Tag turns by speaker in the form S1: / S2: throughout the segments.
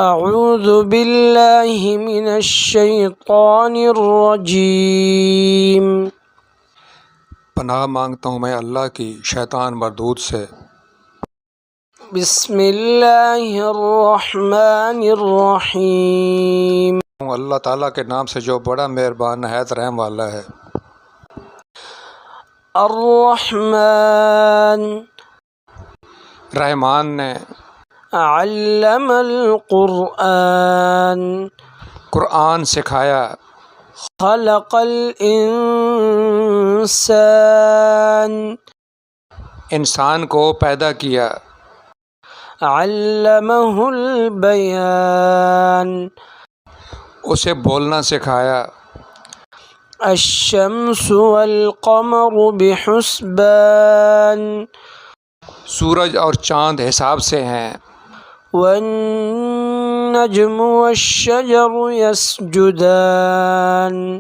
S1: اعوذ باللہ من الشیطان الرجیم۔
S2: پناہ مانگتا ہوں میں اللہ کی شیطان مردود سے۔
S1: بسم اللہ الرحمن الرحیم۔
S2: اللہ تعالیٰ کے نام سے جو بڑا مہربان نہایت رحم والا ہے۔
S1: الرحمن
S2: رحمان نے
S1: علم القرآن
S2: قرآن سکھایا۔
S1: خلق الانسان
S2: انسان کو پیدا کیا۔
S1: علمہ البیان
S2: اسے بولنا سکھایا۔
S1: الشمس والقمر بحسبان
S2: سورج اور چاند حساب سے ہیں۔
S1: والنجم والشجر يسجدان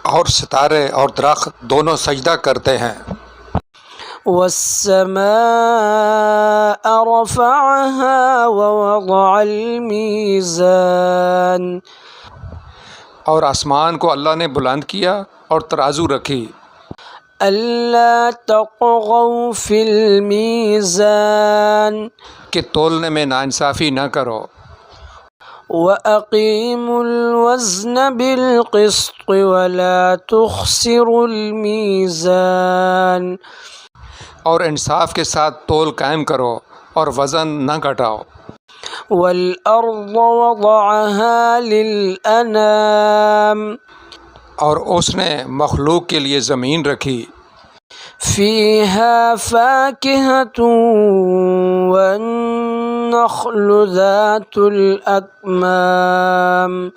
S2: اور ستارے اور درخت دونوں سجدہ کرتے ہیں۔
S1: والسماء رفعها ووضع الميزان
S2: اور آسمان کو اللہ نے بلند کیا اور ترازو رکھی۔
S1: ألا تطغوا في الميزان
S2: کہ تولنے میں ناانصافی نہ کرو۔
S1: وأقيموا الوزن بالقسط ولا تخسروا الميزان
S2: اور انصاف کے ساتھ تول قائم کرو اور وزن نہ گھٹاؤ۔
S1: والأرض وضعها للأنام
S2: اور اس نے مخلوق کے لیے زمین رکھی۔
S1: فيها فاكهة والنخل ذات الأكمام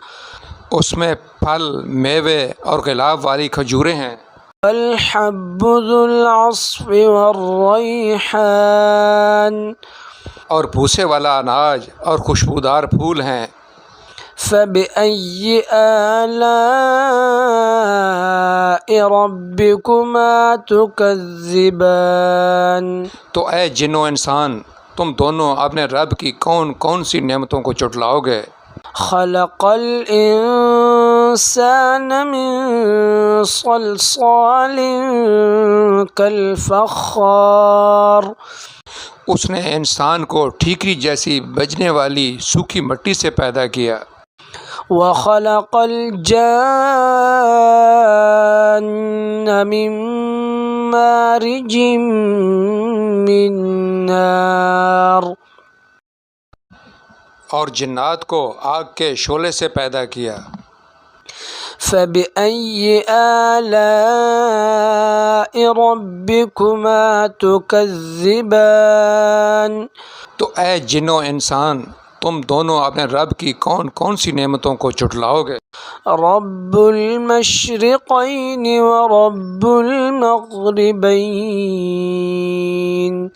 S2: اس میں پھل، میوے اور غلاف والی کھجوریں ہیں۔
S1: والحب ذو العصف والریحان
S2: اور بھوسے والا اناج اور خوشبودار پھول ہیں۔
S1: فبأي آلاء ربكما تكذبان
S2: تو اے جن و انسان، تم دونوں اپنے رب کی کون کون سی نعمتوں کو جھٹلاؤ گے؟
S1: خلق الانسان من صلصال كالفخار
S2: اس نے انسان کو ٹھیکری جیسی بجنے والی سوکھی مٹی سے پیدا کیا۔
S1: وخلق الجان من مارج من نار
S2: اور جنات کو آگ کے شعلے سے پیدا کیا۔
S1: فبأي آلاء ربكما تكذبان
S2: تو اے جن و انسان، تم دونوں اپنے رب کی کون کون سی نعمتوں کو جھٹلاؤ گے؟
S1: رب المشرقين ورب المغربين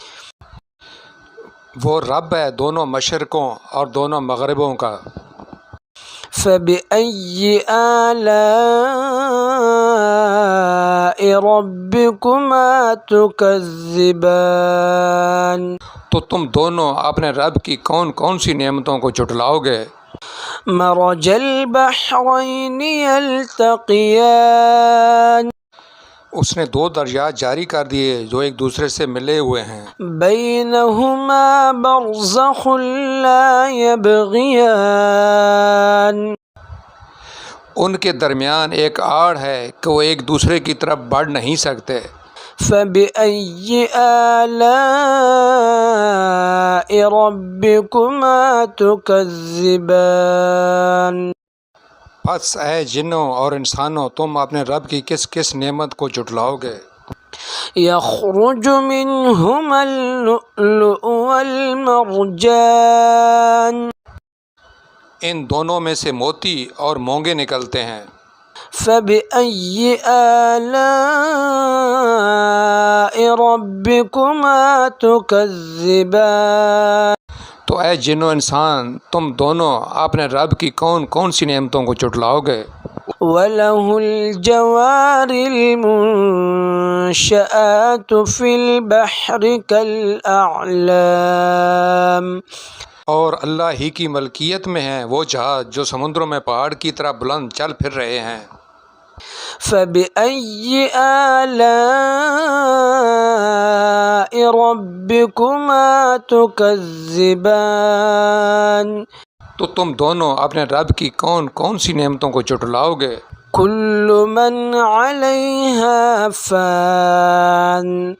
S2: وہ رب ہے دونوں مشرقوں اور دونوں مغربوں کا۔
S1: فبأي آلاء ربكما تكذبان
S2: تو تم دونوں اپنے رب کی کون کون سی نعمتوں کو جھٹلاؤ گے؟
S1: مرج البحرين يلتقيان
S2: اس نے دو دریاء جاری کر دیے جو ایک دوسرے سے ملے ہوئے ہیں۔
S1: بينهما برزخ لا يبغيان
S2: ان کے درمیان ایک آڑ ہے کہ وہ ایک دوسرے کی طرف بڑھ نہیں سکتے۔
S1: فبأي آلاء ربكما تكذبان
S2: پس اے جنوں اور انسانوں، تم اپنے رب کی کس کس نعمت کو جھٹلاؤ گے؟
S1: يخرج منهما اللؤلؤ والمرجان
S2: ان دونوں میں سے موتی اور مونگے نکلتے ہیں۔
S1: فبأي آلاء ربكما تكذبان
S2: تو اے جن و انسان، تم دونوں اپنے رب کی کون کون سی نعمتوں کو جھٹلاؤ گے؟
S1: وله الجوار المنشآت في البحر كالأعلام
S2: اور اللہ ہی کی ملکیت میں ہیں وہ جہاز جو سمندروں میں پہاڑ کی طرح بلند چل پھر رہے ہیں۔
S1: فبأي آلاء ربكما تكذبان
S2: تو تم دونوں اپنے رب کی کون کون سی نعمتوں کو جھٹلاؤ گے؟
S1: كل من عليها فان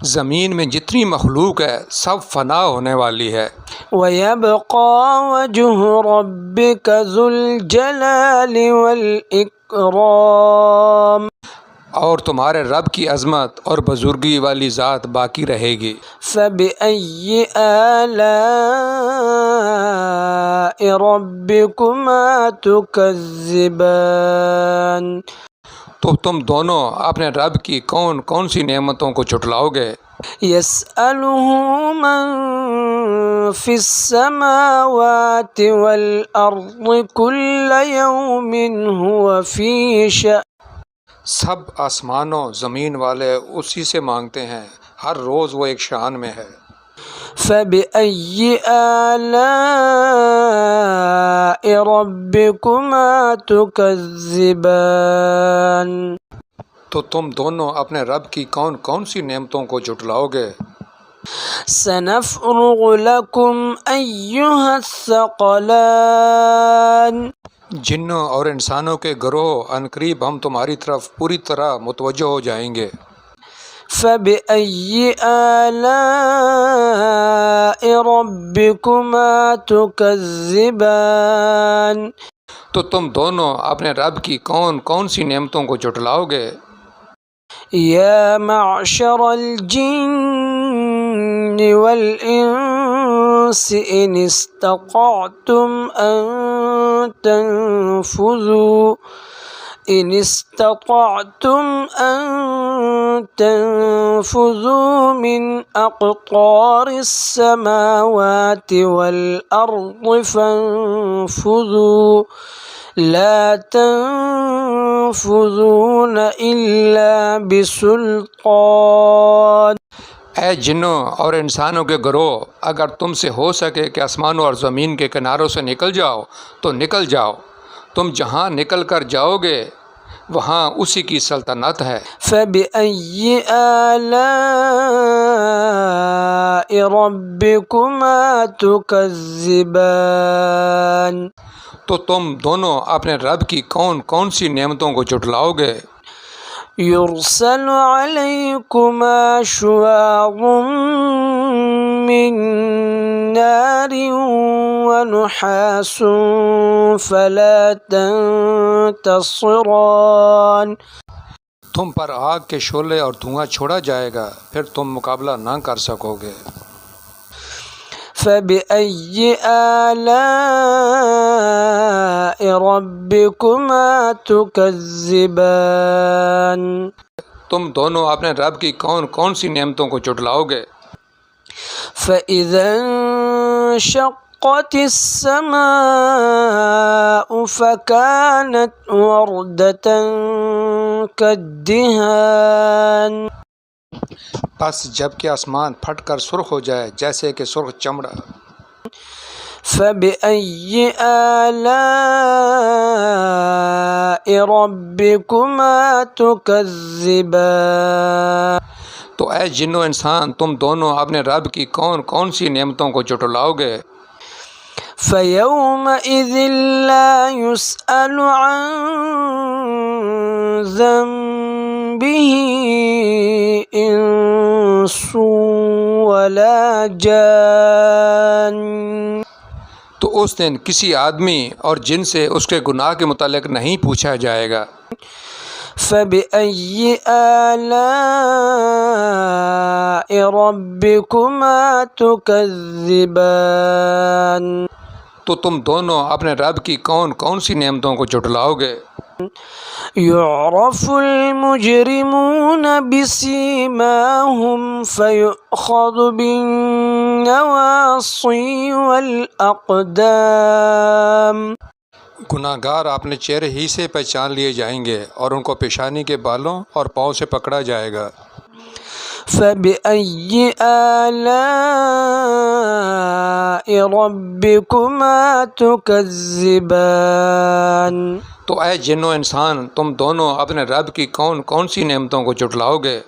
S2: زمین میں جتنی مخلوق ہے سب فنا ہونے والی ہے،
S1: ويبقى وجه ربك ذو الجلال والإكرام
S2: اور تمہارے رب کی عظمت اور بزرگی والی ذات باقی رہے گی۔
S1: فبأي آلاء ربكما تكذبان
S2: تو تم دونوں اپنے رب کی کون کون سی نعمتوں کو جھٹلاؤ گے؟
S1: يسأله من في السماوات والأرض كل يوم هو في شأن
S2: سب آسمانوں زمین والے اسی سے مانگتے ہیں، ہر روز وہ ایک شان میں ہے۔
S1: فبأي آلاء ربكما تكذبان
S2: تو تم دونوں اپنے رب کی کون کون سی نعمتوں کو جھٹلاؤ گے؟
S1: سنفرغ لكم أيها الثقلان
S2: جنوں اور انسانوں کے گروہ عنقریب ہم تمہاری طرف پوری طرح متوجہ ہو جائیں گے۔
S1: فبأي آلاء ربكما تكذبان
S2: تو تم دونوں اپنے رب کی کون کون سی نعمتوں کو جھٹلاؤ گے؟
S1: يا معشر الجن والإنس إن استطعتم أن تنفذوا من أقطار السماوات والأرض فانفذوا لا تنفذون إلا بسلطان
S2: اے جنوں اور انسانوں کے گروہ، اگر تم سے ہو سکے کہ آسمانوں اور زمین کے کناروں سے نکل جاؤ تو نکل جاؤ، تم جہاں نکل کر جاؤ گے وہاں اسی کی سلطنت ہے۔
S1: فبأي آلاء ربكما تكذبان
S2: تو تم دونوں اپنے رب کی کون کون سی نعمتوں کو جھٹلاؤ گے؟
S1: يرسل عليكما شواظ من نار ونحاس فلا تنتصران
S2: تم پر آگ کے شعلے اور دھواں چھوڑا جائے گا، پھر تم مقابلہ نہ کر سکو گے۔
S1: فبأي آلاء ربكما تكذبان
S2: تم دونوں اپنے رب کی کون کون سی نعمتوں کو جھٹلاؤ گے؟
S1: فإذا انشقت السماء فكانت وردة كالدهان
S2: بس جب کہ آسمان پھٹ کر سرخ ہو جائے جیسے کہ سرخ چمڑا۔
S1: فبأي آلاء ربكما تكذبان
S2: تو اے جنو انسان تم دونوں اپنے رب کی کون کون سی نعمتوں کو جھٹلاؤ گے؟
S1: فيومئذ لا يسأل عن ذنبه إنس ولا جان
S2: تو اس دن کسی آدمی اور جن سے اس کے گناہ کے متعلق نہیں پوچھا جائے گا۔
S1: فبأي آلاء ربكما تكذبان
S2: تو تم دونوں اپنے رب کی کون کون سی نعمتوں کو جھٹلاؤ گے؟
S1: يعرف المجرمون بسيماهم فيؤخذ بالنواصي والأقدام
S2: گناہ گار اپنے چہرے ہی سے پہچان لیے جائیں گے اور ان کو پیشانی کے بالوں اور پاؤں سے پکڑا جائے گا۔
S1: فبأي آلاء ربكما تكذبان؟
S2: تو اے جن و انسان، تم دونوں اپنے رب کی کون کون سی نعمتوں کو جھٹلاؤ گے؟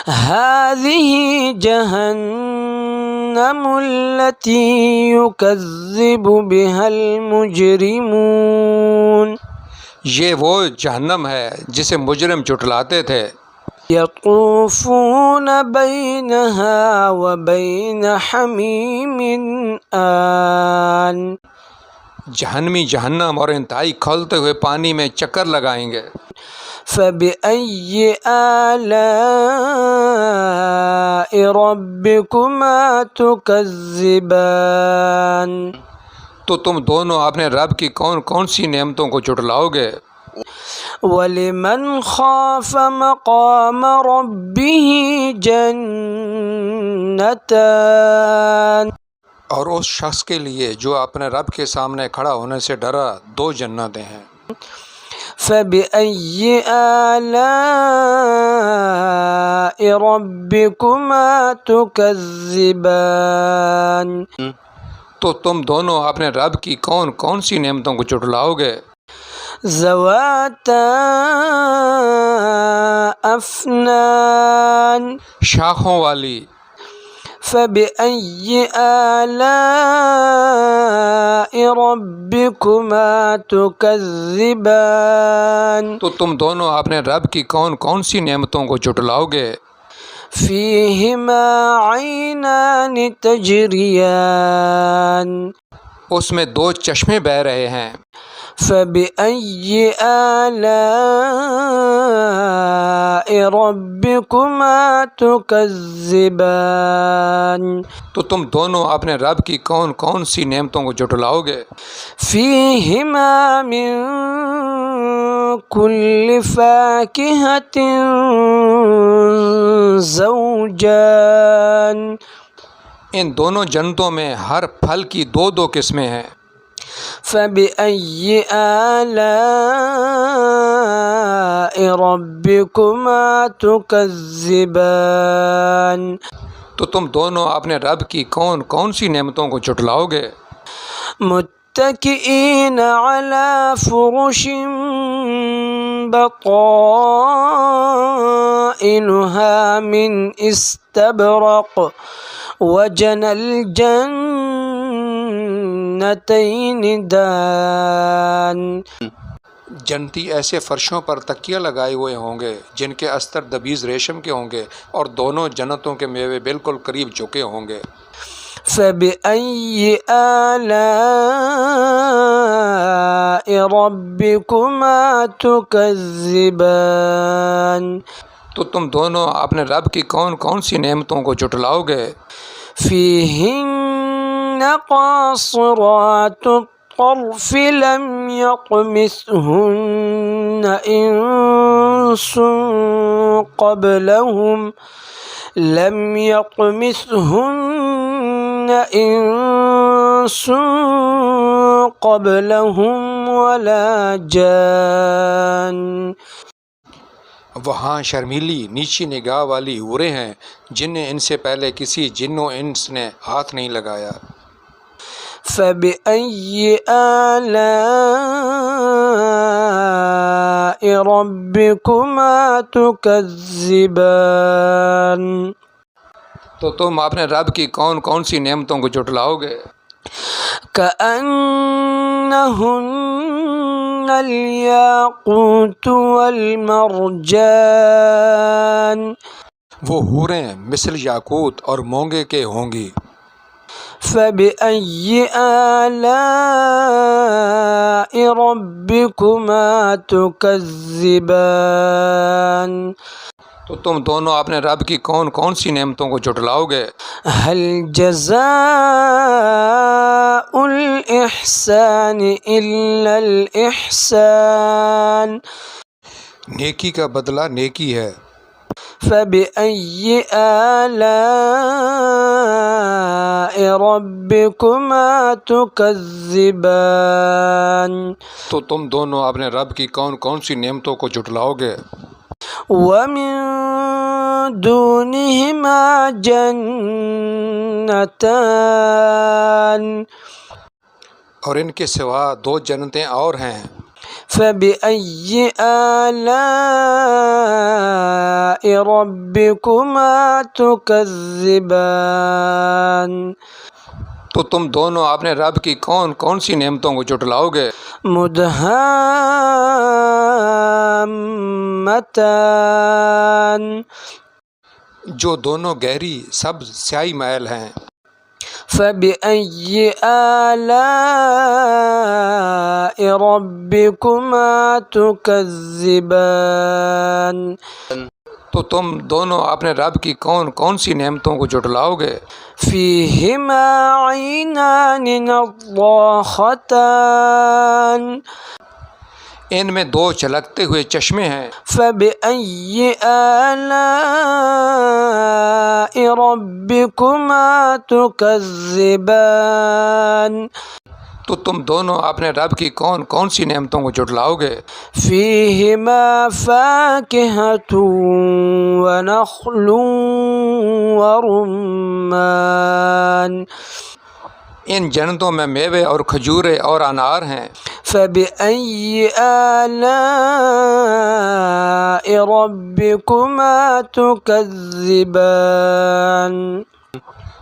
S1: هذه جهنم التي يكذب بها المجرمون،
S2: یہ وہ جہنم ہے جسے مجرم جھٹلاتے تھے۔
S1: يطوفون بينها وبين حميم آن،
S2: جہنمی جہنم اور انتہائی کھولتے ہوئے پانی میں چکر لگائیں گے۔
S1: فبأي آلاء ربكما تكذبان؟
S2: تو تم دونوں اپنے رب کی کون کون سی نعمتوں کو جھٹلاؤ گے؟
S1: وَلِمَنْ خَافَ مَقَامَ رَبِّهِ جَنَّتَانِ،
S2: اور اس شخص کے لیے جو اپنے رب کے سامنے کھڑا ہونے سے ڈرا، دو جنتیں ہیں۔
S1: فَبِأَيِّ آلَاءِ رَبِّكُمَا تُكَذِّبَانِ؟
S2: تو تم دونوں اپنے رب کی کون کون سی نعمتوں کو جھٹلاؤ گے؟
S1: ذواتا افنان،
S2: شاخوں والی۔
S1: فبأي آلاء ربكما تكذبان؟
S2: تو تم دونوں اپنے رب کی کون کون سی نعمتوں کو جھٹلاؤ گے؟
S1: فيهما عينان تجريان،
S2: اس میں دو چشمے بہہ رہے ہیں۔
S1: فبأي آلاء ربكما تكذبان؟
S2: تو تم دونوں اپنے رب کی کون کون سی نعمتوں کو جھٹلاؤ گے؟
S1: فيهما من كل فاكهة زوجان،
S2: ان دونوں جنتوں میں ہر پھل کی دو دو قسمیں ہیں۔
S1: فبأي آلاء ربكما تكذبان؟
S3: تو تم دونوں اپنے رب کی کون کون سی نعمتوں کو جھٹلاؤ گے؟
S1: متکئین علی فرش بطائنها من استبرق وجنى الجنتین دان.
S3: جنتی ایسے فرشوں پر تکیہ لگائے ہوئے ہوں گے جن کے استر دبیز ریشم کے ہوں گے اور دونوں جنتوں کے میوے بالکل قریب جھکے ہوں گے۔
S1: فَبِأَيِّ آلَاءِ رَبِّكُمَا تُكَذِّبَانِ؟
S3: تو تم دونوں اپنے رب کی کون کون سی نعمتوں کو جھٹلاؤ گے؟
S1: فِيهِنَّ قَاصِرَاتُ الطَّرْفِ لَمْ يَطْمِثْهُنَّ إِنسٌ قَبْلَهُمْ وَلَا جَانٌ.
S3: وہاں شرمیلی نیچی نگاہ والی حوریں ہیں جنہیں ان سے پہلے کسی جن و انس نے ہاتھ نہیں لگایا۔
S1: فَبِأَيِّ آلَاءِ رَبِّكُمَا تُكَذِّبَانِ؟
S3: تو تم اپنے رب کی کون کون سی نعمتوں کو جھٹلاؤ گے؟
S1: كَأَنَّهُنَّ الْيَاقُوتُ وَالْمَرْجَانُ.
S3: وہ حوریں مثل یاقوت اور مونگے کے ہوں گی۔
S1: فَبِأَيِّ آلَاءِ رَبِّكُمَا تُكَذِّبَانِ؟
S3: تو تم دونوں اپنے رب کی کون کون سی نعمتوں کو جھٹلاؤ گے؟
S1: هل جزاء الإحسان إلا الإحسان؟
S3: نیکی کا بدلہ نیکی ہے۔
S1: فَبِأَيِّ آلَاءِ رَبِّكُمَا تُكَذِّبَانِ؟
S3: تو تم دونوں اپنے رب کی کون کون سی نعمتوں کو جھٹلاؤ گے؟
S1: ومن دونهما جنتان
S3: اور ان کے سوا دو جنتیں اور ہیں.
S1: فبأي آلاء ربكما تكذبان
S3: تو تم دونوں اپنے رب کی کون کون سی نعمتوں کو جھٹلاؤ گے؟
S1: مدہامتان
S3: جو دونوں گہری سبز سیاہی محل ہیں.
S1: فبأي آلاء ربكما تكذبان
S3: تو تم دونوں اپنے رب کی کون کون سی نعمتوں کو جھٹلاؤ گے؟
S1: فيهما عينان نضاختان
S3: ان میں دو چلکتے ہوئے چشمے ہیں.
S1: فبأي آلاء ربكما تكذبان
S3: تو تم دونوں اپنے رب کی کون کون سی نعمتوں کو جھٹلاؤ گے؟
S1: فيهما فاكهة ونخل ورمان
S3: ان جنتوں میں میوے اور کھجورے اور انار ہیں.
S1: فبأي آلاء ربكما تكذبان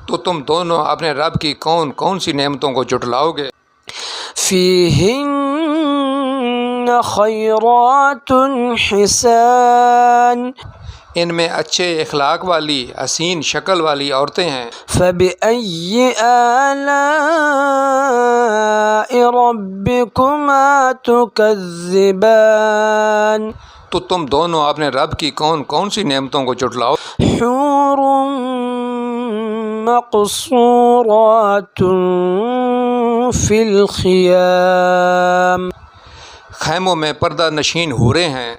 S3: تو تم دونوں اپنے رب کی کون کون سی نعمتوں کو جھٹلاؤ گے؟
S1: فيهن خيرات حسان
S3: ان میں اچھے اخلاق والی حسین شکل والی عورتیں ہیں.
S1: فبأي آلاء ربكما تكذبان
S3: تو تم دونوں اپنے رب کی کون کون سی نعمتوں کو جھٹلاؤ؟
S1: حور مقصورات في الخيام
S3: خیموں میں پردہ نشین حوریں ہیں.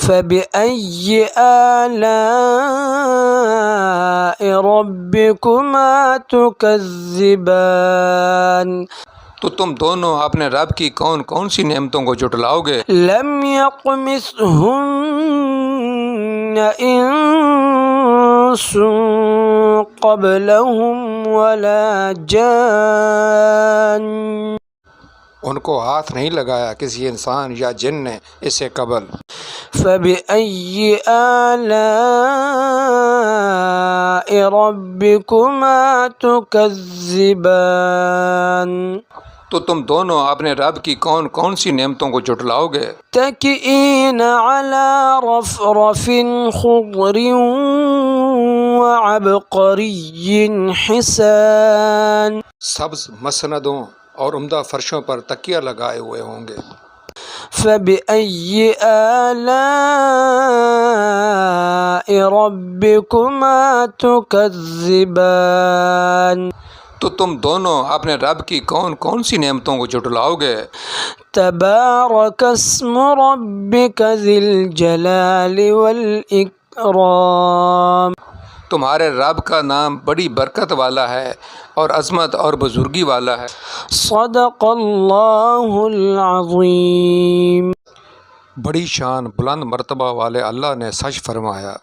S1: فبأي آلاء ربكما تكذبان
S3: تو تم دونوں اپنے رب کی کون کون سی نعمتوں کو جھٹلاؤ گے؟
S1: لم يطمثهن إنس قبلهم ولا جان
S3: ان کو ہاتھ نہیں لگایا کسی انسان یا جن نے اس سے قبل.
S1: فبأي آلاء ربكما تكذبان
S3: تو تم دونوں اپنے رب کی کون کون سی نعمتوں کو جھٹلاؤ گے؟
S1: متكئين على رفرف خضر وعبقري حسان
S3: سبز مسندوں اور عمدہ فرشوں پر تکیہ لگائے ہوئے ہوں گے.
S1: فبأي آلاء ربكما تكذبان
S3: تو تم دونوں اپنے رب کی کون کون سی نعمتوں کو جھٹلاؤ گے؟
S1: تبارك اسم ربك ذي الجلال والإكرام
S3: تمہارے رب کا نام بڑی برکت والا ہے اور عظمت اور بزرگی والا ہے.
S1: صدق اللہ العظیم
S3: بڑی شان بلند مرتبہ والے اللہ نے سچ فرمایا.